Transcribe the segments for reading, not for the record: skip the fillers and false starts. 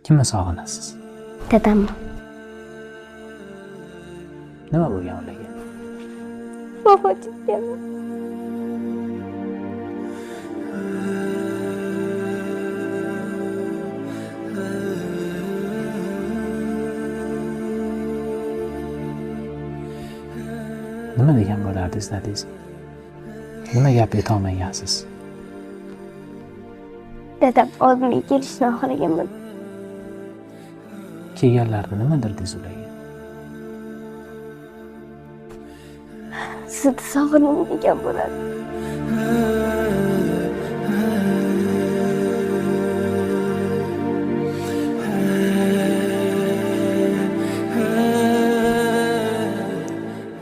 Kimni sog'inasiz? Dadamni. Nima bo'lgan ularga? Vafot etgan. Nima degan bo'lardingiz dadangizga? Nima gap aytolmagansiz? Dadam oldimga kelishni xohlaganman. Kelganlarida nima dedingiz ularga? Sizni sog'indim degan bo'ladi.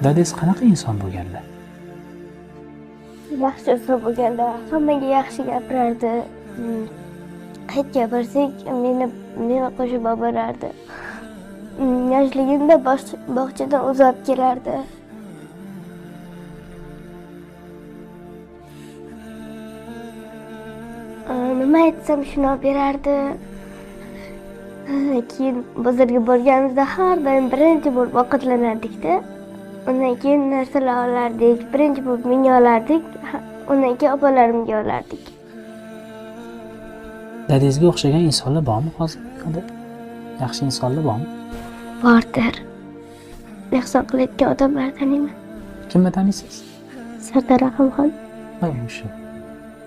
Dadangiz qanaqa inson bo'lganlar? Yaxshi inson bo'lganda hammaga yaxshi gapirardi. Hech gapirsak meni qo'shib olib borardi. Yoshligimda bog'chadan uzab kelardi. Nima aytsam shuni olib berardi. Keyin bozorga borganimizda har doim birinchi bo'lib ovqatlanardik-da. Undan keyin narsalar olardik, birinchi bo'lib menga olardik, undan keyin opalarimga olardik. Dadangizga o'xshagan insonlar bormi hozir? Yaxshi insonlar bormi? Bordir. Ehson qilayotgan odamlar taniyman. Kimni taniysiz? Sardor Rahimxon. O'sha.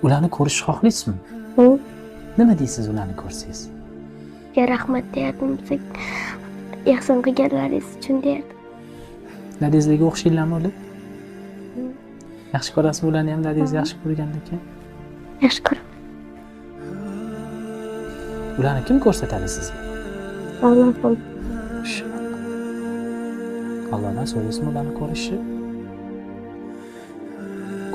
Ularni ko'rishni xohlaysizmi? Nima deysiz ularni ko'rsangiz? Rahmat deyardim, ehson qilganlaringiz uchun deyardim. Dadangizga o'xshaylarmi ular? Yaxshi ko'rasizmi ularni ham dadangiz yaxshi ko'rgandan keyin? Yaxshi ko'raman. Ularni kim ko'rsatadi sizga? Allohim. Allohdan so'raysizmi ularni ko'rishni?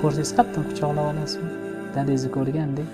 Ko'rsangiz qattiq quchoqlab olasizmi? Dadangizni ko'rgandek.